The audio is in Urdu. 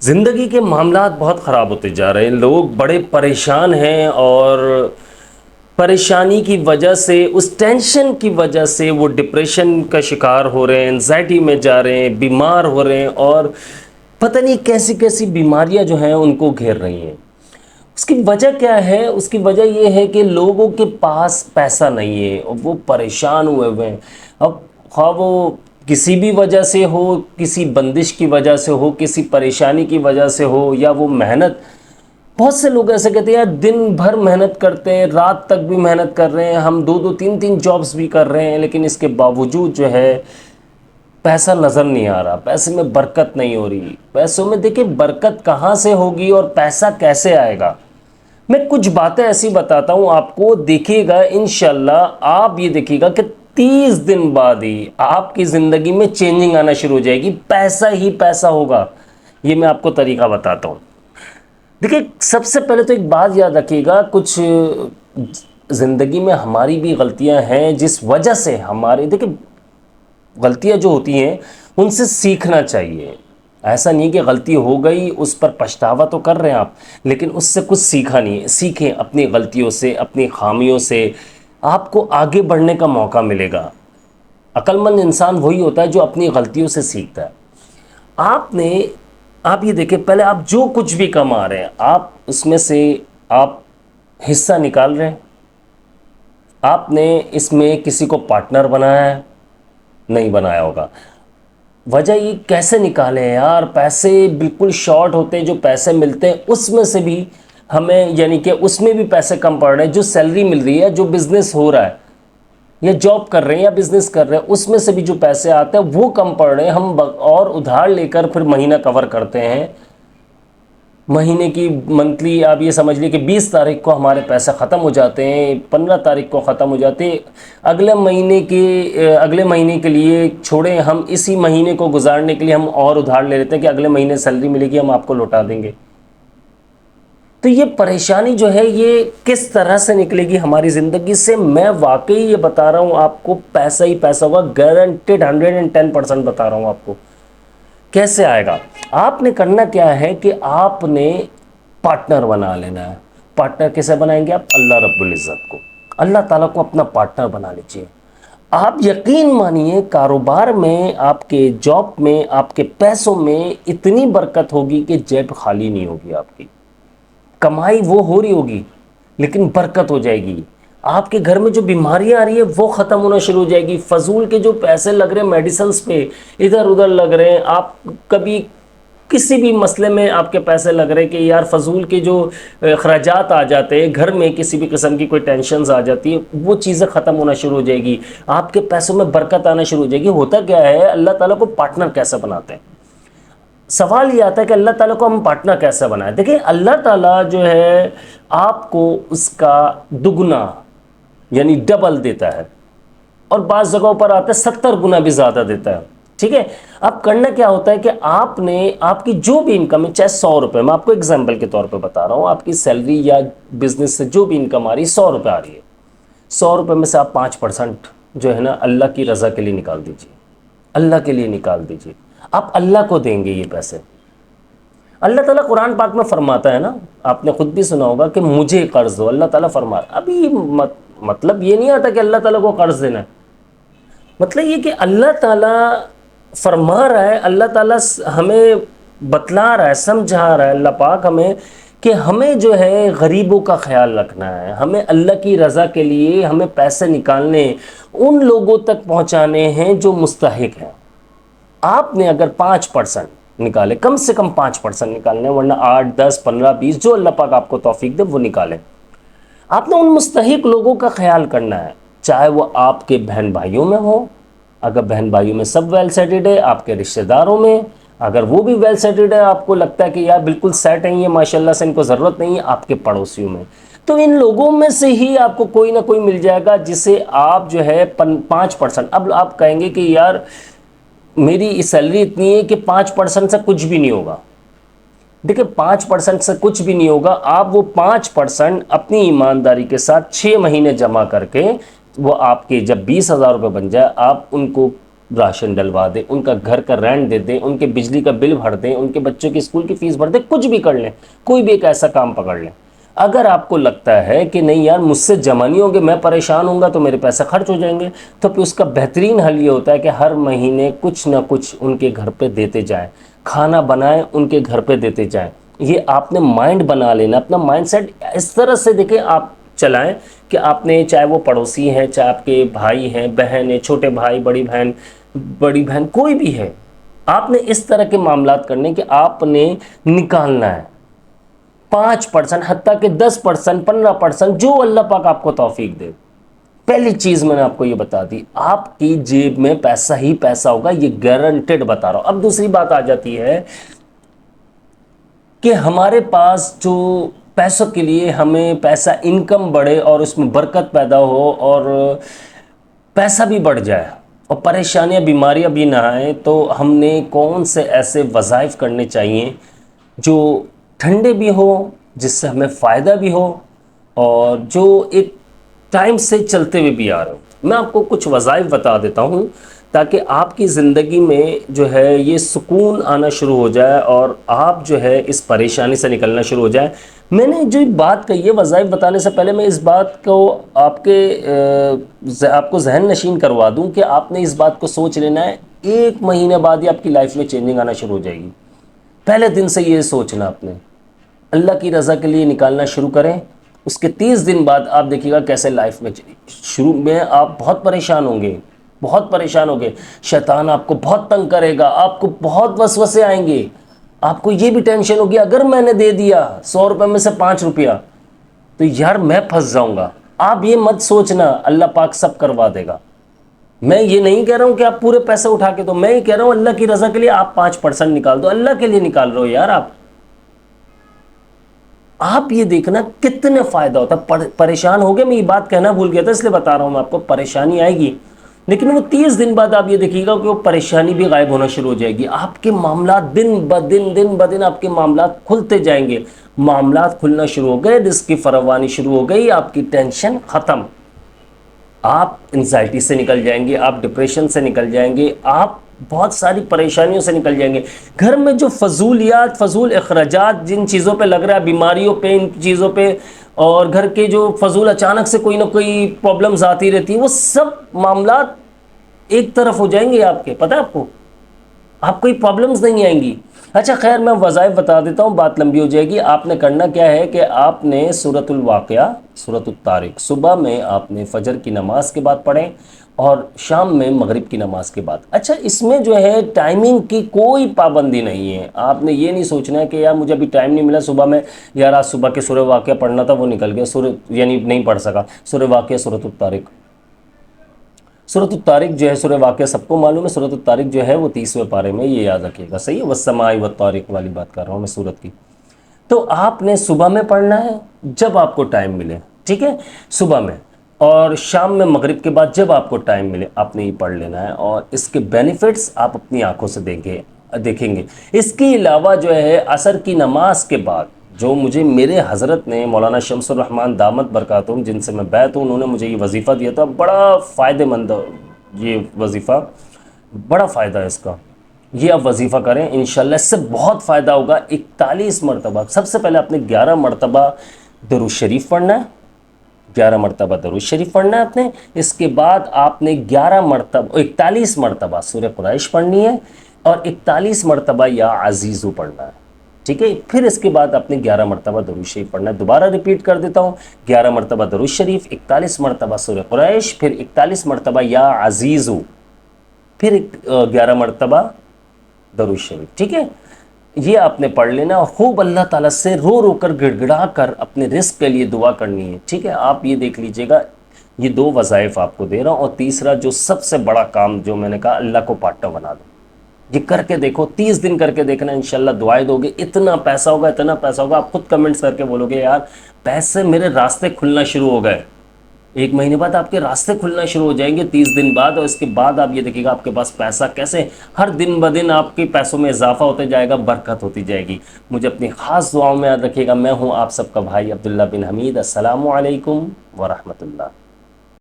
زندگی کے معاملات بہت خراب ہوتے جا رہے ہیں، لوگ بڑے پریشان ہیں اور پریشانی کی وجہ سے، اس ٹینشن کی وجہ سے وہ ڈپریشن کا شکار ہو رہے ہیں، انزائٹی میں جا رہے ہیں، بیمار ہو رہے ہیں اور پتہ نہیں کیسی کیسی بیماریاں جو ہیں ان کو گھیر رہی ہیں۔ اس کی وجہ کیا ہے؟ اس کی وجہ یہ ہے کہ لوگوں کے پاس پیسہ نہیں ہے اور وہ پریشان ہوئے ہیں۔ اب خواہ وہ کسی بھی وجہ سے ہو، کسی بندش کی وجہ سے ہو، کسی پریشانی کی وجہ سے ہو، یا وہ محنت، بہت سے لوگ ایسے کہتے ہیں یار دن بھر محنت کرتے ہیں، رات تک بھی محنت کر رہے ہیں، ہم دو تین جابز بھی کر رہے ہیں، لیکن اس کے باوجود جو ہے پیسہ نظر نہیں آ رہا، پیسے میں برکت نہیں ہو رہی۔ پیسوں میں دیکھیں برکت کہاں سے ہوگی اور پیسہ کیسے آئے گا؟ میں کچھ باتیں ایسی بتاتا ہوں آپ کو، دیکھیے گا انشاءاللہ آپ یہ دیکھیے گا کہ 30 دن بعد ہی آپ کی زندگی میں چینجنگ آنا شروع ہو جائے گی، پیسہ ہی پیسہ ہوگا۔ یہ میں آپ کو طریقہ بتاتا ہوں۔ دیکھیں سب سے پہلے تو ایک بات یاد رکھیے گا، کچھ زندگی میں ہماری بھی غلطیاں ہیں جس وجہ سے ہمارے، دیکھیں غلطیاں جو ہوتی ہیں ان سے سیکھنا چاہیے۔ ایسا نہیں کہ غلطی ہو گئی اس پر پچھتاوا تو کر رہے ہیں آپ، لیکن اس سے کچھ سیکھا نہیں ہے۔ سیکھیں اپنی غلطیوں سے، اپنی خامیوں سے، آپ کو آگے بڑھنے کا موقع ملے گا۔ عقل مند انسان وہی ہوتا ہے جو اپنی غلطیوں سے سیکھتا ہے۔ آپ یہ دیکھیں پہلے آپ جو کچھ بھی کما رہے ہیں، آپ اس میں سے آپ حصہ نکال رہے ہیں۔ آپ نے اس میں کسی کو پارٹنر بنایا ہے؟ نہیں بنایا ہوگا۔ وجہ یہ کیسے نکالیں یار؟ پیسے بالکل شارٹ ہوتے ہیں، جو پیسے ملتے ہیں اس میں سے بھی ہمیں، یعنی کہ اس میں بھی پیسے کم پڑ رہے ہیں۔ جو سیلری مل رہی ہے، جو بزنس ہو رہا ہے یا جاب کر رہے ہیں یا بزنس کر رہے ہیں، اس میں سے بھی جو پیسے آتے ہیں وہ کم پڑ رہے ہیں۔ ہم اور ادھار لے کر پھر مہینہ کور کرتے ہیں۔ مہینے کی منتھلی آپ یہ سمجھ لیے کہ 20 تاریخ کو ہمارے پیسے ختم ہو جاتے ہیں، 15 تاریخ کو ختم ہو جاتے ہیں۔ اگلے مہینے کے لیے چھوڑیں، ہم اسی مہینے کو گزارنے کے لیے ہم اور ادھار لے لیتے ہیں کہ اگلے مہینے سیلری ملے گی ہم آپ کو لوٹا دیں گے۔ تو یہ پریشانی جو ہے یہ کس طرح سے نکلے گی ہماری زندگی سے؟ میں واقعی یہ بتا رہا ہوں آپ کو، پیسہ ہی پیسہ ہوگا، گارنٹیڈ 110% بتا رہا ہوں آپ کو۔ کیسے آئے گا؟ آپ نے کرنا کیا ہے کہ آپ نے پارٹنر بنا لینا ہے۔ پارٹنر کیسے بنائیں گے آپ؟ اللہ رب العزت کو، اللہ تعالیٰ کو اپنا پارٹنر بنا لیجئے۔ آپ یقین مانیے کاروبار میں، آپ کے جاب میں، آپ کے پیسوں میں اتنی برکت ہوگی کہ جیب خالی نہیں ہوگی۔ آپ کی کمائی وہ ہو رہی ہوگی لیکن برکت ہو جائے گی۔ آپ کے گھر میں جو بیماریاں آ رہی ہیں وہ ختم ہونا شروع ہو جائے گی۔ فضول کے جو پیسے لگ رہے ہیں میڈیسنز پہ، ادھر ادھر لگ رہے ہیں، آپ کبھی کسی بھی مسئلے میں آپ کے پیسے لگ رہے ہیں کہ یار فضول کے جو اخراجات آ جاتے ہیں، گھر میں کسی بھی قسم کی کوئی ٹینشنز آ جاتی ہیں، وہ چیزیں ختم ہونا شروع ہو جائے گی۔ آپ کے پیسوں میں برکت آنا شروع ہو جائے گی۔ ہوتا کیا ہے، اللہ تعالیٰ کو پارٹنر کیسے بناتے ہیں؟ سوال یہ آتا ہے کہ اللہ تعالیٰ کو ہم پارٹنر کیسے بنائیں؟ دیکھیں اللہ تعالیٰ جو ہے آپ کو اس کا دگنا یعنی ڈبل دیتا ہے، اور بعض جگہوں پر آتا ہے 70 گنا بھی زیادہ دیتا ہے۔ ٹھیک ہے، اب کرنا کیا ہوتا ہے کہ آپ کی جو بھی انکم ہے، چاہے 100 روپے، میں آپ کو اگزامپل کے طور پہ بتا رہا ہوں، آپ کی سیلری یا بزنس سے جو بھی انکم آ رہی ہے 100 روپے آ رہی ہے، 100 روپے میں سے آپ 5% جو ہے نا اللہ کی رضا کے لیے نکال دیجیے، اللہ کے لیے نکال دیجیے۔ آپ اللہ کو دیں گے یہ پیسے۔ اللہ تعالیٰ قرآن پاک میں فرماتا ہے نا، آپ نے خود بھی سنا ہوگا کہ مجھے قرض دو، اللہ تعالیٰ فرماتا۔ ابھی مطلب یہ نہیں آتا کہ اللہ تعالیٰ کو قرض دینا ہے، مطلب یہ کہ اللہ تعالیٰ فرما رہا ہے، اللہ تعالیٰ ہمیں بتلا رہا ہے، سمجھا رہا ہے اللہ پاک ہمیں کہ ہمیں جو ہے غریبوں کا خیال رکھنا ہے، ہمیں اللہ کی رضا کے لیے ہمیں پیسے نکالنے، ان لوگوں تک پہنچانے ہیں جو مستحق ہیں۔ آپ نے اگر 5% نکالے، کم سے کم 5% نکالنے، ورنہ 8، 10، 15، 20 جو اللہ پاک آپ کو توفیق دے وہ نکالیں۔ آپ نے ان مستحق لوگوں کا خیال کرنا ہے، چاہے وہ آپ کے بہن بھائیوں میں ہو، اگر بہن بھائیوں میں سب ویل سیٹلڈ ہے، آپ کے رشتہ داروں میں اگر وہ بھی ویل سیٹلڈ ہے، آپ کو لگتا ہے کہ یار بالکل سیٹ ہیں یہ ماشاءاللہ سے، ان کو ضرورت نہیں ہے، آپ کے پڑوسیوں میں، تو ان لوگوں میں سے ہی آپ کو کوئی نہ کوئی مل جائے گا جسے آپ جو ہے 5%۔ اب آپ کہیں گے کہ یار میری سیلری اتنی ہے کہ 5% سے کچھ بھی نہیں ہوگا۔ دیکھیں 5% سے کچھ بھی نہیں ہوگا، آپ وہ 5% اپنی ایمانداری کے ساتھ 6 مہینے جمع کر کے، وہ آپ کے جب 20,000 روپے بن جائے، آپ ان کو راشن ڈلوا دیں، ان کا گھر کا رینٹ دے دیں، ان کے بجلی کا بل بھر دیں، ان کے بچوں کی اسکول کی فیس بھر دیں، کچھ بھی کر لیں، کوئی بھی ایک ایسا کام پکڑ لیں۔ اگر آپ کو لگتا ہے کہ نہیں یار مجھ سے جمع نہیں ہوں گے، میں پریشان ہوں گا تو میرے پیسے خرچ ہو جائیں گے، تو پھر اس کا بہترین حل یہ ہوتا ہے کہ ہر مہینے کچھ نہ کچھ ان کے گھر پہ دیتے جائیں، کھانا بنائیں ان کے گھر پہ دیتے جائیں۔ یہ آپ نے مائنڈ بنا لینا، اپنا مائنڈ سیٹ اس طرح سے دیکھیں آپ چلائیں کہ آپ نے، چاہے وہ پڑوسی ہیں، چاہے آپ کے بھائی ہیں، بہن ہیں، چھوٹے بھائی، بڑی بہن، کوئی بھی ہے، آپ نے اس طرح کے معاملات کرنے کہ آپ نے نکالنا ہے 5%، حتیٰ کہ 10%، 15%، جو اللہ پاک آپ کو توفیق دے۔ پہلی چیز میں نے آپ کو یہ بتا دی، آپ کی جیب میں پیسہ ہی پیسہ ہوگا، یہ گارنٹیڈ بتا رہا ہوں۔ اب دوسری بات آ جاتی ہے کہ ہمارے پاس جو پیسوں کے لیے ہمیں پیسہ انکم بڑھے اور اس میں برکت پیدا ہو اور پیسہ بھی بڑھ جائے اور پریشانیاں بیماریاں بھی نہ آئیں، تو ہم نے کون سے ایسے وظائف کرنے چاہیے جو ٹھنڈے بھی ہو، جس سے ہمیں فائدہ بھی ہو اور جو ایک ٹائم سے چلتے ہوئے بھی آ رہے ہو۔ میں آپ کو کچھ وظائف بتا دیتا ہوں تاکہ آپ کی زندگی میں جو ہے یہ سکون آنا شروع ہو جائے اور آپ جو ہے اس پریشانی سے نکلنا شروع ہو جائے۔ میں نے جو بات کہی ہے وظائف بتانے سے پہلے میں اس بات کو آپ کو ذہن نشین کروا دوں کہ آپ نے اس بات کو سوچ لینا ہے، 1 مہینے بعد ہی آپ کی لائف میں چینجنگ آنا شروع ہو جائے گی۔ پہلے دن سے یہ سوچنا آپ نے، اللہ کی رضا کے لیے نکالنا شروع کریں، اس کے 30 دن بعد آپ دیکھیے گا کیسے لائف میں شروع میں آپ بہت پریشان ہوں گے، بہت پریشان ہوں گے، شیطان آپ کو بہت تنگ کرے گا، آپ کو بہت وسوسے آئیں گے، آپ کو یہ بھی ٹینشن ہوگی اگر میں نے دے دیا 100 روپے میں سے 5 روپیہ تو یار میں پھنس جاؤں گا۔ آپ یہ مت سوچنا، اللہ پاک سب کروا دے گا۔ میں یہ نہیں کہہ رہا ہوں کہ آپ پورے پیسے اٹھا کے دو، میں یہ کہہ رہا ہوں اللہ کی رضا کے لیے آپ 5% نکال دو، اللہ کے لیے نکال رہے ہو یار آپ یہ دیکھنا کتنے فائدہ ہوتا ہے۔ پریشان ہو گئے، میں یہ بات کہنا بھول گیا تھا اس لیے بتا رہا ہوں، میں آپ کو پریشانی آئے گی لیکن وہ 30 دن بعد آپ یہ دیکھیے گا کہ وہ پریشانی بھی غائب ہونا شروع ہو جائے گی۔ آپ کے معاملات دن بدن آپ کے معاملات کھلتے جائیں گے، معاملات کھلنا شروع ہو گئے، رزق کی فراوانی شروع ہو گئی، آپ کی ٹینشن ختم، آپ انزائٹی سے نکل جائیں گے، آپ ڈپریشن سے نکل جائیں گے، آپ بہت ساری پریشانیوں سے نکل جائیں گے۔ گھر میں جو فضولیات، فضول اخراجات جن چیزوں پہ لگ رہا ہے، بیماریوں پہ، ان چیزوں پہ، اور گھر کے جو فضول اچانک سے کوئی نہ کوئی پرابلمز آتی رہتی ہیں، وہ سب معاملات ایک طرف ہو جائیں گے آپ کے، پتہ ہے آپ کوئی پرابلمز نہیں آئیں گی۔ اچھا خیر، میں وظائف بتا دیتا ہوں، بات لمبی ہو جائے گی۔ آپ نے کرنا کیا ہے کہ آپ نے سورۃ الواقعہ، سورۃ الطارق صبح میں آپ نے فجر کی نماز کے بعد پڑھیں اور شام میں مغرب کی نماز کے بعد۔ اچھا اس میں جو ہے ٹائمنگ کی کوئی پابندی نہیں ہے، آپ نے یہ نہیں سوچنا ہے کہ یار مجھے ابھی ٹائم نہیں ملا صبح میں، یار آج صبح کے سورہ واقعہ پڑھنا تھا وہ نکل گیا، یعنی نہیں پڑھ سکا۔ سورہ واقعہ، سورۃ الطارق، سورۃ الطارق جو ہے، سورہ واقعہ سب کو معلوم ہے، سورۃ الطارق جو ہے وہ 30ویں پارے میں، یہ یاد رکھیے گا، صحیح ہے، والسماء والطارق والی بات کر رہا ہوں میں سورت کی۔ تو آپ نے صبح میں پڑھنا ہے جب آپ کو ٹائم ملے، ٹھیک ہے، صبح میں، اور شام میں مغرب کے بعد جب آپ کو ٹائم ملے آپ نے یہ پڑھ لینا ہے، اور اس کے بینیفٹس آپ اپنی آنکھوں سے دیکھیں گے۔ اس کے علاوہ جو ہے عصر کی نماز کے بعد، جو مجھے میرے حضرت نے، مولانا شمس الرحمن دامت برکاتہم، جن سے میں بیعت ہوں، انہوں نے مجھے یہ وظیفہ دیا تھا، بڑا فائدہ مند یہ وظیفہ، بڑا فائدہ ہے اس کا، یہ آپ وظیفہ کریں انشاءاللہ، اس سے بہت فائدہ ہوگا۔ 41 مرتبہ، سب سے پہلے آپ نے 11 مرتبہ درود شریف پڑھنا ہے، 11 مرتبہ درود شریف پڑھنا ہے آپ نے۔ اس کے بعد آپ نے 41 مرتبہ سورہ قریش پڑھنی ہے اور 41 مرتبہ یا عزیزو پڑھنا ہے، ٹھیک ہے۔ پھر اس کے بعد آپ نے 11 مرتبہ درود شریف پڑھنا ہے۔ دوبارہ ریپیٹ کر دیتا ہوں، 11 مرتبہ درود شریف، 41 مرتبہ سورہ قریش، پھر 41 مرتبہ یا عزیزو، پھر 11 مرتبہ درود شریف، ٹھیک ہے۔ یہ آپ نے پڑھ لینا اور خوب اللہ تعالیٰ سے رو رو کر، گڑ گڑا کر اپنے رزق کے لیے دعا کرنی ہے، ٹھیک ہے۔ آپ یہ دیکھ لیجئے گا، یہ 2 وظائف آپ کو دے رہا ہوں، اور تیسرا جو سب سے بڑا کام جو میں نے کہا، اللہ کو پارٹنر بنا دو، یہ کر کے دیکھو، 30 دن کر کے دیکھنا، انشاءاللہ دعائیں دو گے، اتنا پیسہ ہوگا، اتنا پیسہ ہوگا، آپ خود کمنٹس کر کے بولو گے یار پیسے میرے راستے کھلنا شروع ہو گئے۔ 1 مہینے بعد آپ کے راستے کھلنا شروع ہو جائیں گے، 30 دن بعد، اور اس کے بعد آپ یہ دیکھیں گا آپ کے پاس پیسہ کیسے ہر دن بدن آپ کے پیسوں میں اضافہ ہوتے جائے گا، برکت ہوتی جائے گی۔ مجھے اپنی خاص دعاؤں میں یاد رکھیے گا۔ میں ہوں آپ سب کا بھائی عبداللہ بن حمید۔ السلام علیکم ورحمۃ اللہ۔